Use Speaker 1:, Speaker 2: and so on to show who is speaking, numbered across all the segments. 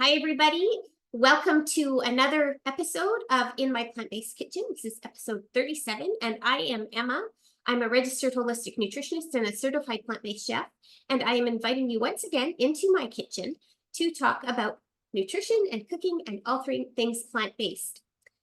Speaker 1: Hi, everybody. Welcome to another episode of In My Plant-Based Kitchen. This is episode 37, and I am Emma. I'm a registered holistic nutritionist and a certified plant-based chef, and I am inviting you once again into my kitchen to talk about nutrition and cooking and all things plant-based.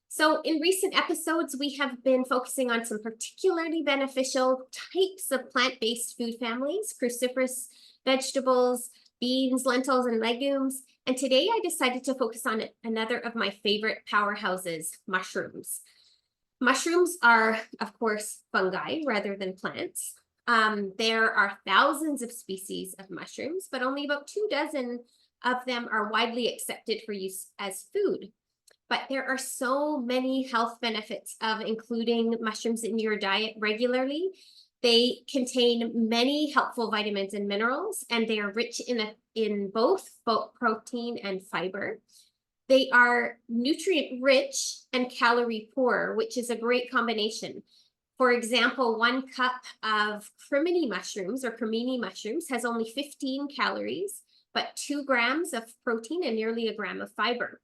Speaker 1: So in recent episodes, we have been focusing on some particularly beneficial types of plant-based food families, cruciferous vegetables, beans, lentils, and legumes. And today I decided to focus on another of my favorite powerhouses, mushrooms. Mushrooms are, of course, fungi rather than plants. There are thousands of species of mushrooms, but only about 24 of them are widely accepted for use as food. But there are so many health benefits of including mushrooms in your diet regularly. They contain many helpful vitamins and minerals, and they are rich in both protein and fiber. They are nutrient rich and calorie poor, which is a great combination. For example, 1 cup of cremini mushrooms has only 15 calories, but 2 grams of protein and nearly 1 gram of fiber.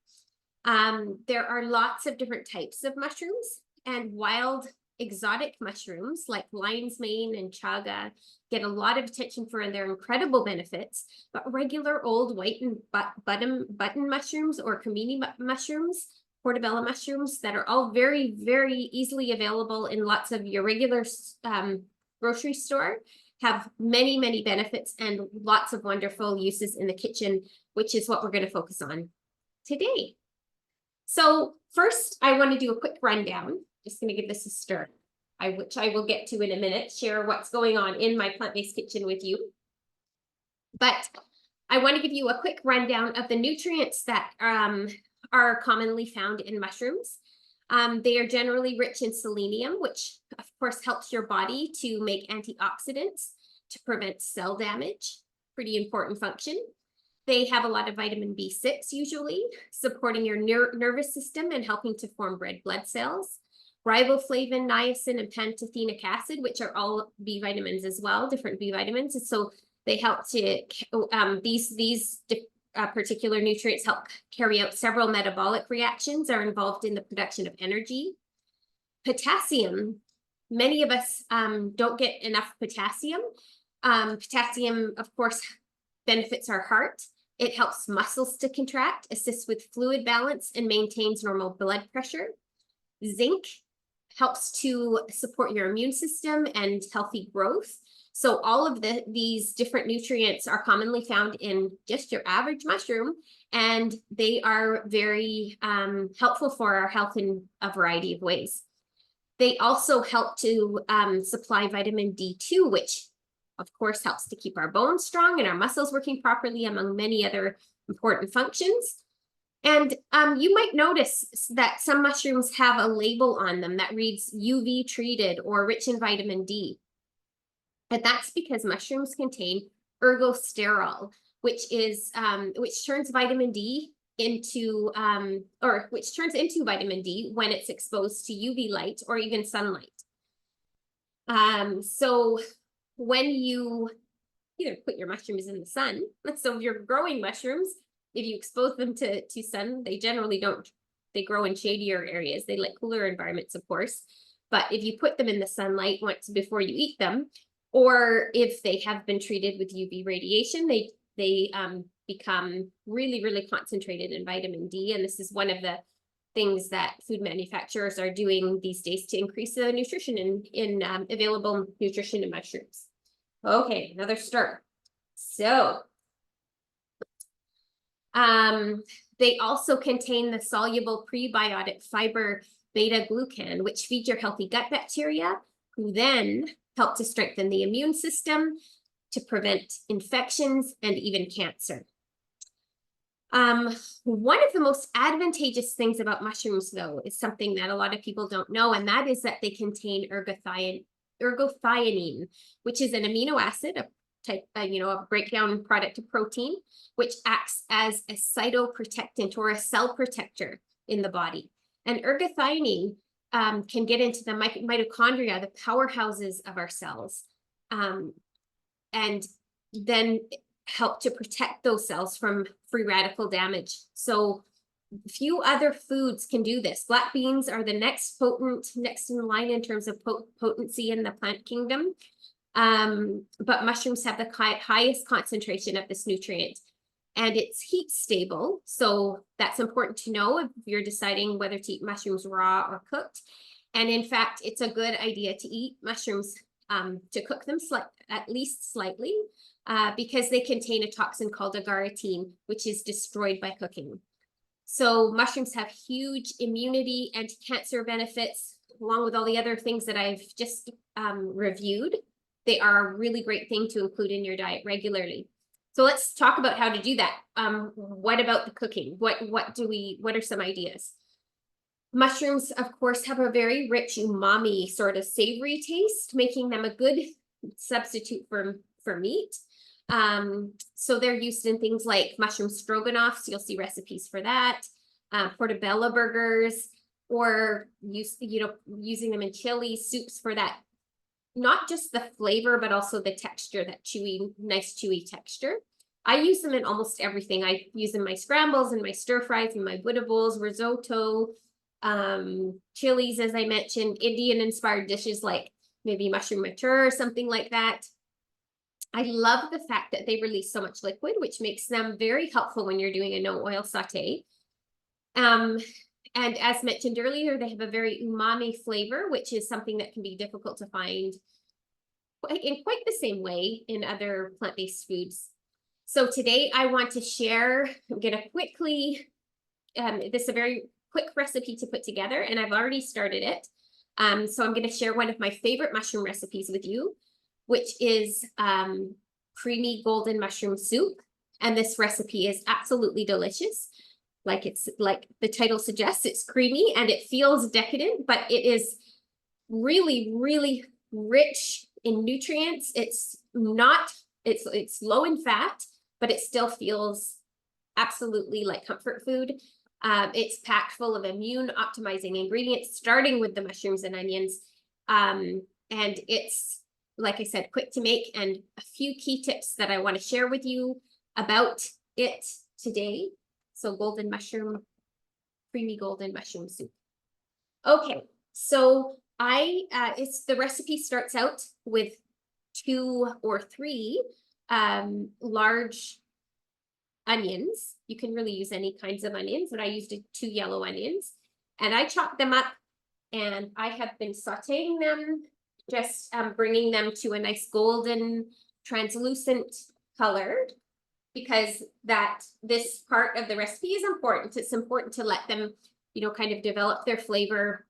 Speaker 1: There are lots of different types of mushrooms, and wild exotic mushrooms like lion's mane and chaga get a lot of attention for their incredible benefits, but regular old white and button mushrooms or cremini mushrooms, portobello mushrooms that are all very, very easily available in lots of your regular grocery store have many, many benefits and lots of wonderful uses in the kitchen, which is what we're going to focus on today. So first, I want to do a quick rundown. Just going to give this a stir, which I will get to in a minute, share what's going on in my plant-based kitchen with you. But I want to give you a quick rundown of the nutrients that are commonly found in mushrooms. They are generally rich in selenium, which of course helps your body to make antioxidants to prevent cell damage. Pretty important function. They have a lot of vitamin B6 usually, supporting your nervous system and helping to form red blood cells. Riboflavin, niacin, and pantothenic acid, which are all B vitamins as well, different B vitamins. And so they help to, these particular nutrients help carry out several metabolic reactions, are involved in the production of energy. Potassium, many of us don't get enough potassium. Potassium, of course, benefits our heart. It helps muscles to contract, assists with fluid balance, and maintains normal blood pressure. Zinc helps to support your immune system and healthy growth. So all of these different nutrients are commonly found in just your average mushroom, and they are very helpful for our health in a variety of ways. They also help to supply vitamin D2, which of course helps to keep our bones strong and our muscles working properly, among many other important functions. And you might notice that some mushrooms have a label on them that reads UV treated or rich in vitamin D. And that's because mushrooms contain ergosterol, which turns vitamin D into which turns into vitamin D when it's exposed to UV light or even sunlight. So when you either put your mushrooms in the sun, so if you're growing mushrooms, if you expose them to sun, they generally don't, they grow in shadier areas. They like cooler environments, of course. But if you put them in the sunlight once before you eat them, or if they have been treated with UV radiation, they become really, really concentrated in vitamin D. And this is one of the things that food manufacturers are doing these days to increase the nutrition in available nutrition in mushrooms. Okay, another stir. So they also contain the soluble prebiotic fiber beta-glucan, which feed your healthy gut bacteria, who then help to strengthen the immune system, to prevent infections and even cancer. One of the most advantageous things about mushrooms, though, is something that a lot of people don't know, and that is that they contain ergothioneine, which is an amino acid, a breakdown product of protein, which acts as a cytoprotectant or a cell protector in the body. And ergothioneine can get into the mitochondria, the powerhouses of our cells. And then help to protect those cells from free radical damage. So few other foods can do this. Black beans are the next in line in terms of potency in the plant kingdom. But mushrooms have the highest concentration of this nutrient, and it's heat stable. So that's important to know if you're deciding whether to eat mushrooms raw or cooked. And in fact, it's a good idea to eat mushrooms, to cook them at least slightly, because they contain a toxin called agaritine, which is destroyed by cooking. So mushrooms have huge immunity, anti-cancer benefits, along with all the other things that I've just reviewed. They are a really great thing to include in your diet regularly. So let's talk about how to do that. What about the cooking? What are some ideas? Mushrooms, of course, have a very rich umami sort of savory taste, making them a good substitute for meat. So they're used in things like mushroom stroganoff. So you'll see recipes for that, portobello burgers, or using them in chili soups for that, not just the flavor, but also the texture, that nice chewy texture. I use them in almost everything. I use them in my scrambles and my stir fries and my Buddha bowls, risotto, chilies, as I mentioned, Indian inspired dishes like maybe mushroom mature or something like that. I love the fact that they release so much liquid, which makes them very helpful when you're doing a no oil saute. And as mentioned earlier, they have a very umami flavor, which is something that can be difficult to find in quite the same way in other plant-based foods. So today I want to share, I'm going to quickly, this is a very quick recipe to put together, and I've already started it. So I'm going to share one of my favorite mushroom recipes with you, which is creamy golden mushroom soup. And this recipe is absolutely delicious. Like the title suggests, it's creamy and it feels decadent, but it is really, really rich in nutrients. It's low in fat, but it still feels absolutely like comfort food. It's packed full of immune optimizing ingredients, starting with the mushrooms and onions. And it's, like I said, quick to make, and a few key tips that I want to share with you about it today. So creamy golden mushroom soup. Okay, so the recipe starts out with 2 or 3 large onions. You can really use any kinds of onions, but I used 2 yellow onions, and I chopped them up, and I have been sauteing them, just bringing them to a nice golden translucent color, because this part of the recipe is important. It's important to let them, kind of develop their flavor.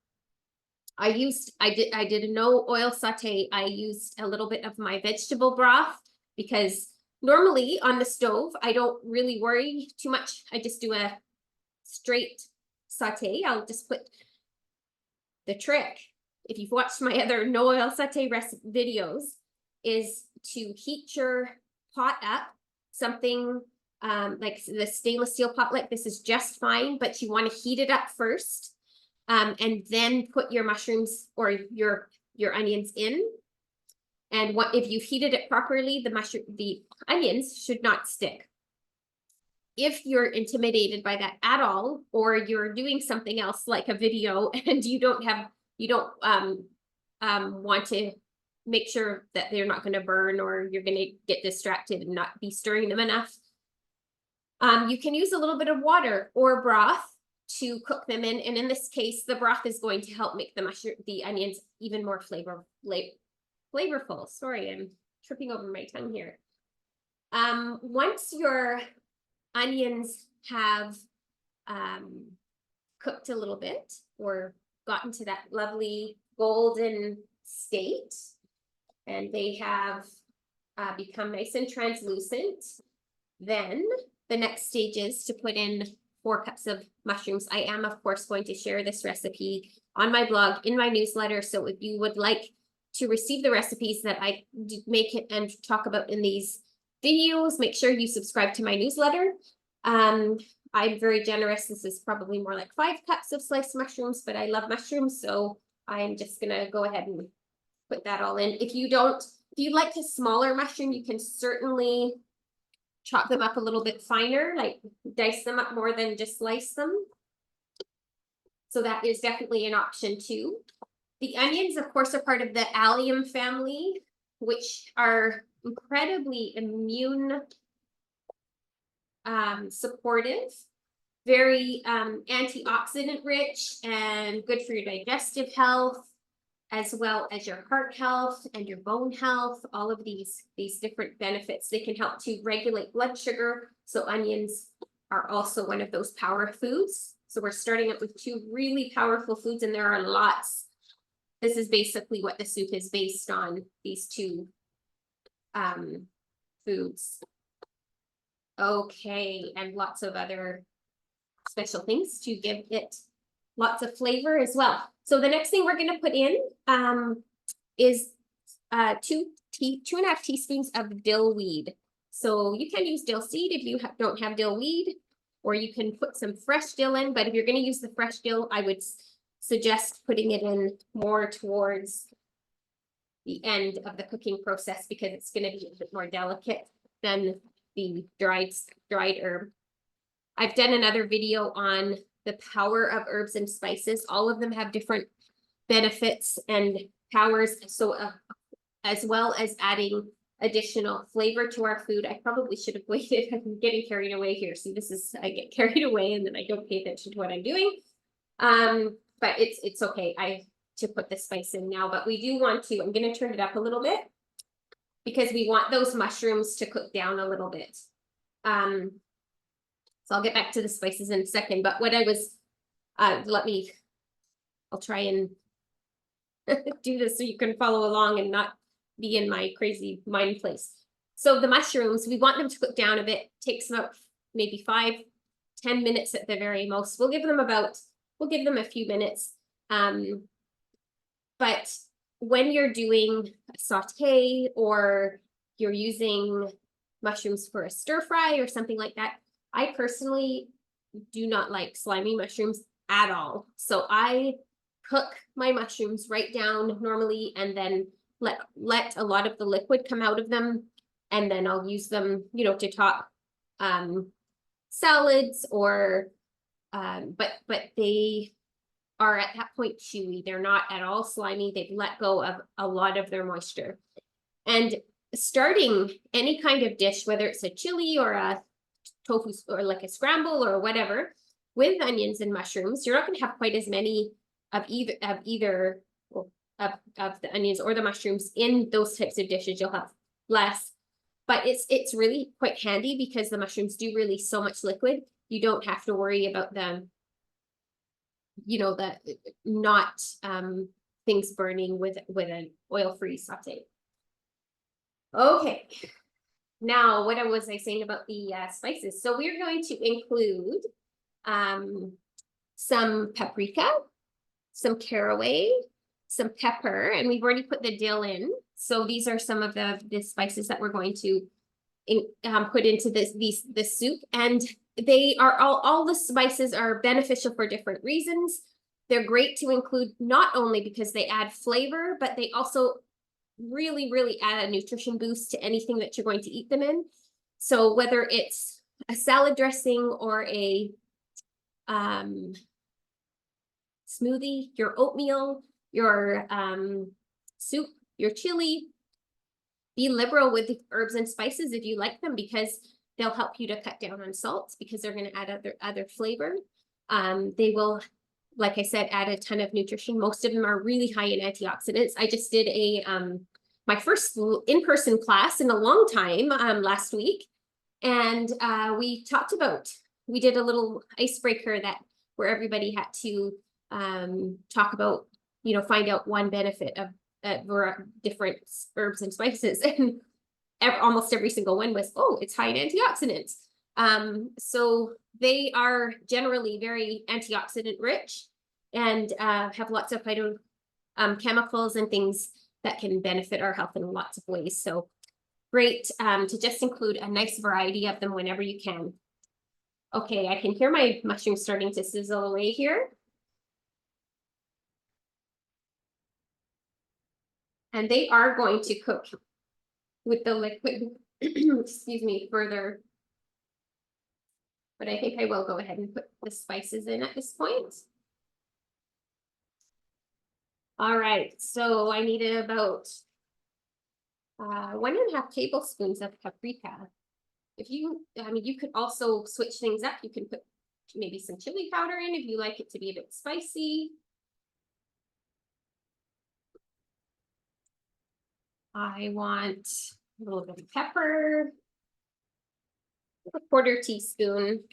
Speaker 1: I did a no oil saute. I used a little bit of my vegetable broth, because normally on the stove, I don't really worry too much. I just do a straight saute. I'll just put the trick, if you've watched my other no oil saute videos, is to heat your pot up. Something like the stainless steel pot like this is just fine, but you want to heat it up first, and then put your mushrooms or your onions in. And if you've heated it properly, the onions should not stick. If you're intimidated by that at all, or you're doing something else like a video and you don't want to make sure that they're not going to burn, or you're going to get distracted and not be stirring them enough, you can use a little bit of water or broth to cook them in. And in this case, the broth is going to help make the onions even more flavorful. Sorry, I'm tripping over my tongue here. Once your onions have cooked a little bit, or gotten to that lovely golden state, and they have become nice and translucent, then the next stage is to put in 4 cups of mushrooms. I am, of course, going to share this recipe on my blog, in my newsletter. So if you would like to receive the recipes that I make it and talk about in these videos, make sure you subscribe to my newsletter. I'm very generous. This is probably more like 5 cups of sliced mushrooms, but I love mushrooms, so I'm just gonna go ahead and put that all in. If you like a smaller mushroom, you can certainly chop them up a little bit finer, like dice them up more than just slice them. So that is definitely an option too. The onions, of course, are part of the allium family, which are incredibly immune supportive, very antioxidant rich and good for your digestive health, as well as your heart health and your bone health. All of these different benefits. They can help to regulate blood sugar. So onions are also one of those power foods. So we're starting up with two really powerful foods, and there are lots. This is basically what the soup is based on, these two foods. Okay, and lots of other special things to give it lots of flavor as well. So the next thing we're going to put in is 2.5 teaspoons of dill weed. So you can use dill seed if you don't have dill weed, or you can put some fresh dill in. But if you're going to use the fresh dill, I would suggest putting it in more towards the end of the cooking process, because it's going to be a bit more delicate than the dried herb. I've done another video on the power of herbs and spices. All of them have different benefits and powers. So as well as adding additional flavor to our food. I probably should have waited. I'm getting carried away here. See, I get carried away and then I don't pay attention to what I'm doing. But it's okay to put the spice in now, but we do want to, I'm going to turn it up a little bit because we want those mushrooms to cook down a little bit. So I'll get back to the spices in a second, but what I was, I'll try and do this so you can follow along and not be in my crazy mind place. So the mushrooms, we want them to cook down a bit. Takes about maybe 5-10 minutes at the very most. We'll give them a few minutes. But when you're doing a saute or you're using mushrooms for a stir fry or something like that, I personally do not like slimy mushrooms at all. So I cook my mushrooms right down normally and then let a lot of the liquid come out of them. And then I'll use them, to top salads or, but they are at that point chewy. They're not at all slimy. They've let go of a lot of their moisture. And starting any kind of dish, whether it's a chili or a tofu or like a scramble or whatever, with onions and mushrooms, you're not going to have quite as many of either of the onions or the mushrooms in those types of dishes. You'll have less, but it's really quite handy because the mushrooms do release so much liquid. You don't have to worry about them, the not things burning with an oil-free saute. Okay, now what was I saying about the spices? So we're going to include some paprika, some caraway, some pepper, and we've already put the dill in. So these are some of the spices that we're going to put into this soup, and they are all the spices are beneficial for different reasons. They're great to include not only because they add flavor, but they also really, really add a nutrition boost to anything that you're going to eat them in. So whether it's a salad dressing or a smoothie, your oatmeal, your soup, your chili, be liberal with the herbs and spices if you like them, because they'll help you to cut down on salt because they're going to add other flavor. They will, like I said, add a ton of nutrition. Most of them are really high in antioxidants. I just did my first in-person class in a long time last week, and we did a little icebreaker where everybody had to talk about, find out one benefit of different herbs and spices, and almost every single one was, oh, it's high in antioxidants. So they are generally very antioxidant rich and have lots of chemicals and things that can benefit our health in lots of ways. So great to just include a nice variety of them whenever you can. Okay, I can hear my mushrooms starting to sizzle away here. And they are going to cook with the liquid, excuse me, further but I think I will go ahead and put the spices in at this point. All right, so I needed about 1.5 tablespoons of paprika. If you, I mean, you could also switch things up. You can put maybe some chili powder in if you like it to be a bit spicy. I want a little bit of pepper, a 1/4 teaspoon.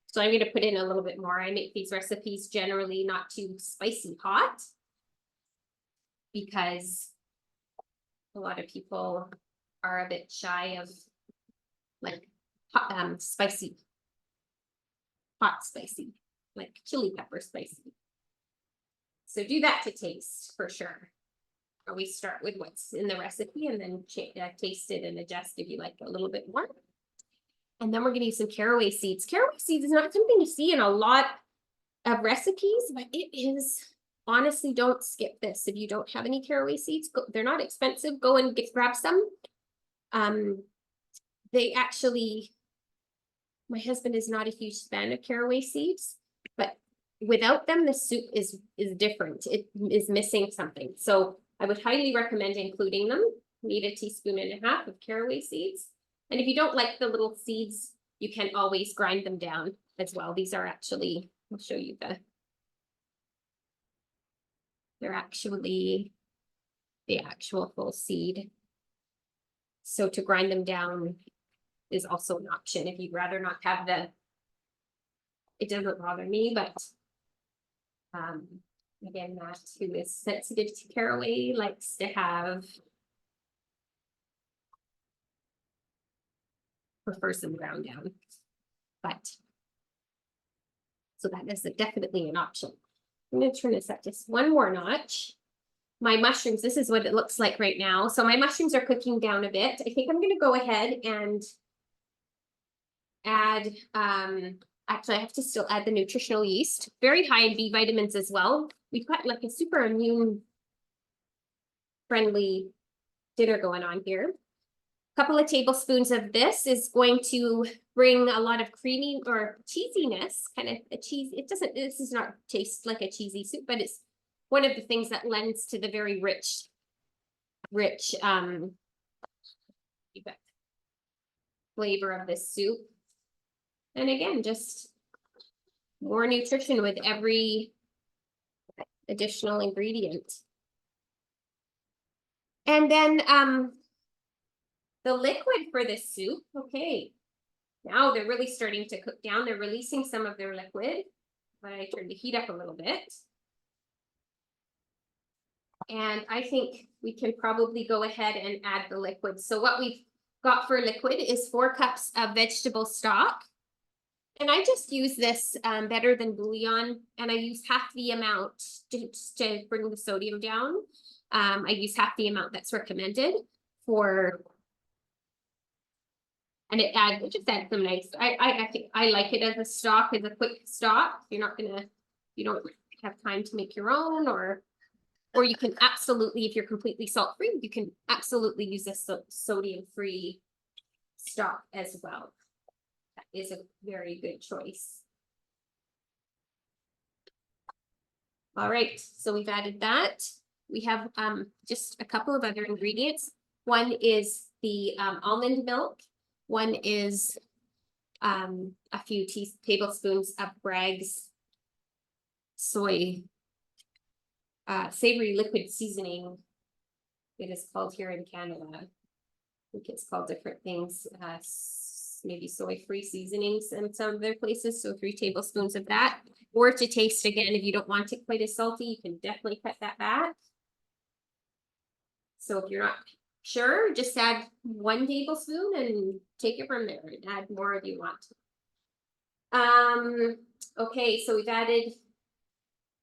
Speaker 1: So I'm going to put in a little bit more. I make these recipes generally not too spicy hot because a lot of people are a bit shy of like hot, spicy, hot spicy, like chili pepper spicy. So do that to taste for sure. Or we start with what's in the recipe and then taste it and adjust if you like a little bit more. And then we're going to use some caraway seeds. Caraway seeds is not something you see in a lot of recipes, but it is, honestly, don't skip this. If you don't have any caraway seeds, they're not expensive. Go and grab some. They actually, my husband is not a huge fan of caraway seeds, but without them, the soup is different. It is missing something. So I would highly recommend including them. Need 1.5 teaspoons of caraway seeds. And if you don't like the little seeds, you can always grind them down as well. These are actually, I'll show you they're actually the actual full seed. So to grind them down is also an option if you'd rather not have it doesn't bother me, but again, Matt, who is sensitive to caraway, likes to prefers them ground down. But so that is definitely an option. I'm going to turn this up just one more notch. My mushrooms, this is what it looks like right now. So my mushrooms are cooking down a bit. I think I'm going to go ahead and add, actually I have to still add the nutritional yeast. Very high in B vitamins as well. We've got like a super immune friendly dinner going on here. A couple of tablespoons of this is going to bring a lot of creamy or cheesiness, kind of a cheese. This does not taste like a cheesy soup, but it's one of the things that lends to the very rich flavor of this soup. And again, just more nutrition with every additional ingredient. And then the liquid for this soup, okay. Now they're really starting to cook down. They're releasing some of their liquid, but I turned the heat up a little bit. And I think we can probably go ahead and add the liquid. So what we've got for liquid is 4 cups of vegetable stock. And I just use this better than bouillon, and I use half the amount to bring the sodium down. I use half the amount that's recommended for, and it just adds some nice. I think I like it as a stock, as a quick stock. You don't have time to make your own, or you can absolutely, if you're completely salt-free, you can absolutely use a sodium-free stock as well. That is a very good choice. All right, so we've added that. We have just a couple of other ingredients. One is the almond milk. One is a few tablespoons of Bragg's soy savory liquid seasoning. It is called here in Canada. I think it's called different things. Maybe soy-free seasonings in some other places. So 3 tablespoons of that. Or to taste again, if you don't want it quite as salty, you can definitely cut that back. So if you're not sure, just add 1 tablespoon and take it from there and add more if you want. Okay, so we've added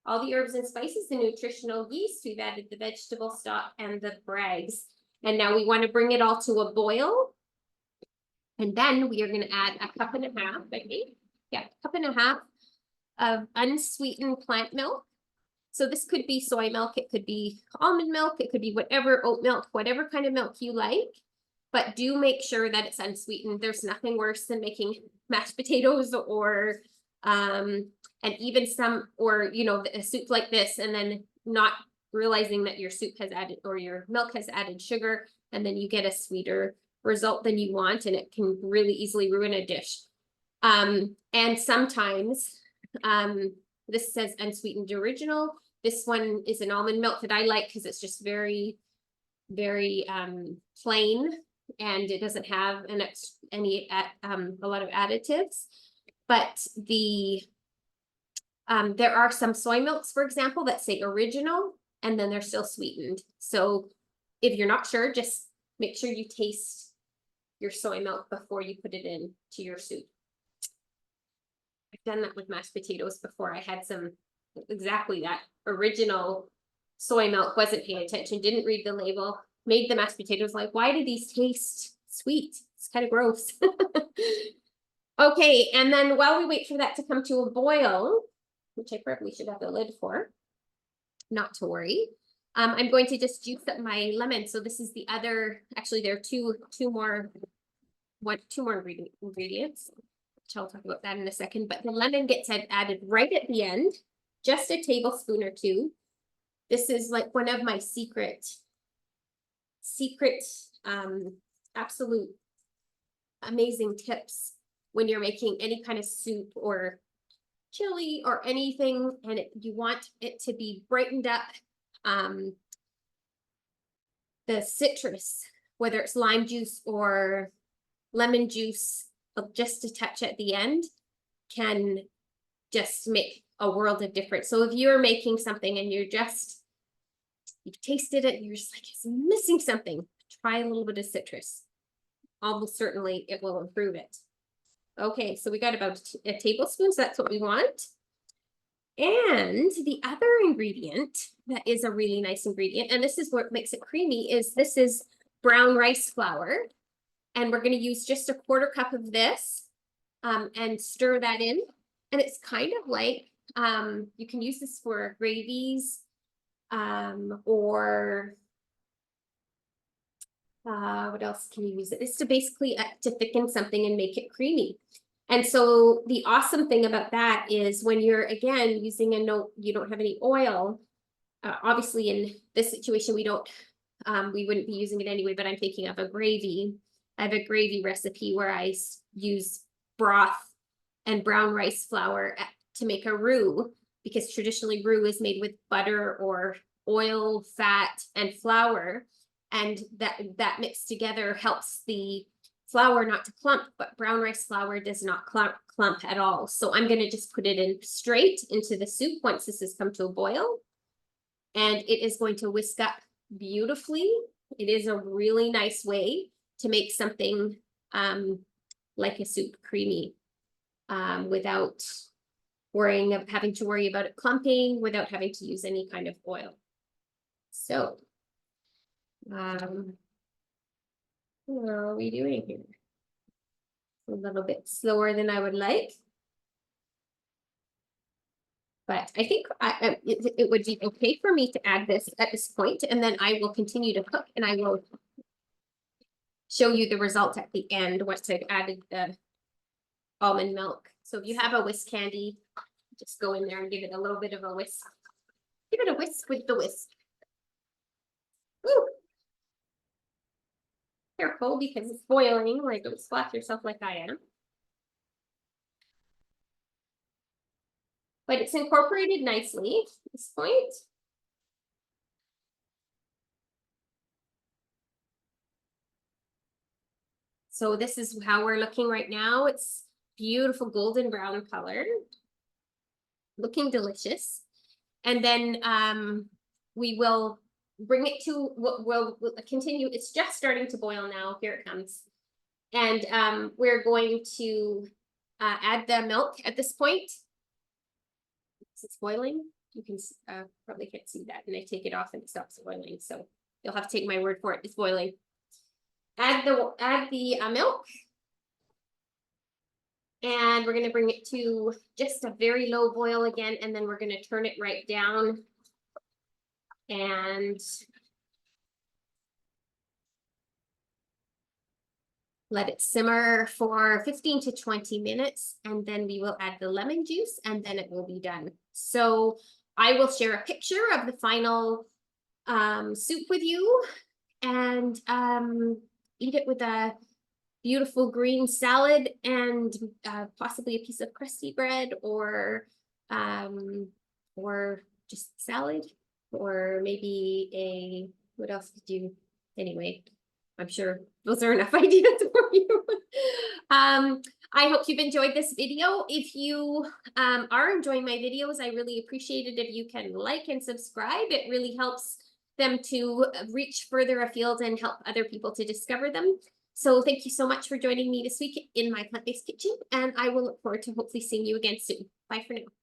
Speaker 1: all the herbs and spices, the nutritional yeast, we've added the vegetable stock and the Bragg's. And now we want to bring it all to a boil. And then we are going to add 1.5 cups, I think. Yeah, 1.5 cups of unsweetened plant milk. So this could be soy milk, it could be almond milk, it could be whatever, oat milk, whatever kind of milk you like. But do make sure that it's unsweetened. There's nothing worse than making mashed potatoes or and even some, or a soup like this, and then not realizing that your soup has added, or your milk has added sugar, and then you get a sweeter result than you want, and it can really easily ruin a dish. And sometimes this says unsweetened original. This one is an almond milk that I like because it's just very, very plain, and it doesn't have a lot of additives. But there are some soy milks, for example, that say original, and then they're still sweetened. So if you're not sure, just make sure you taste your soy milk before you put it in to your soup. I've done that with mashed potatoes before. I had some exactly that original soy milk, wasn't paying attention, didn't read the label, made the mashed potatoes, like, why do these taste sweet? It's kind of gross. Okay, and then while we wait for that to come to a boil, which I probably should have the lid for, not to worry, I'm going to just juice up my lemon. So this is the other, actually there are two more ingredients, which I'll talk about that in a second, but the lemon gets added right at the end, just a tablespoon or two. This is like one of my secret, absolute amazing tips when you're making any kind of soup or chili or anything, and you want it to be brightened up. The citrus, whether it's lime juice or lemon juice, just a touch at the end, can just make a world of difference. So if you're making something and you've tasted it, and you're just like, it's missing something, try a little bit of citrus. Almost certainly it will improve it. Okay, so we got about a tablespoon, so that's what we want. And the other ingredient that is a really nice ingredient, and this is what makes it creamy, this is brown rice flour. And we're going to use just a 1/4 cup of this and stir that in. And it's kind of like, you can use this for gravies or what else can you use it? It's to basically to thicken something and make it creamy. And so the awesome thing about that is when you're, again, using you don't have any oil, obviously in this situation, we wouldn't be using it anyway, but I'm thinking of a gravy. I have a gravy recipe where I use broth and brown rice flour to make a roux, because traditionally roux is made with butter or oil, fat, and flour. And that mixed together helps the flour not to clump, but brown rice flour does not clump at all. So I'm going to just put it in straight into the soup once this has come to a boil. And it is going to whisk up beautifully. It is a really nice way to make something like a soup creamy without having to worry about it clumping, without having to use any kind of oil. So what are we doing here? A little bit slower than I would like. But I think it would be okay for me to add this at this point, and then I will continue to cook, and I will show you the result at the end once I've added the almond milk. So if you have a whisk handy, just go in there and give it a little bit of a whisk. Give it a whisk with the whisk. Woo! Careful, because it's boiling. Like, don't splash yourself like I am. But it's incorporated nicely at this point. So this is how we're looking right now. It's beautiful golden brown color, looking delicious. And then we will bring it to, we'll continue. It's just starting to boil now. Here it comes. And we're going to add the milk at this point. It's boiling. You can probably can't see that, and I take it off and it stops boiling. So you'll have to take my word for it. It's boiling. Add the milk, and we're going to bring it to just a very low boil again, and then we're going to turn it right down. And let it simmer for 15 to 20 minutes, and then we will add the lemon juice, and then it will be done. So I will share a picture of the final soup with you, and eat it with a beautiful green salad and possibly a piece of crusty bread, or just salad, or maybe what else could you, anyway, I'm sure those are enough ideas for you. I hope you've enjoyed this video. If you are enjoying my videos, I really appreciate it if you can like and subscribe. It really helps them to reach further afield and help other people to discover them. So thank you so much for joining me this week in my plant-based kitchen, and I will look forward to hopefully seeing you again soon. Bye for now.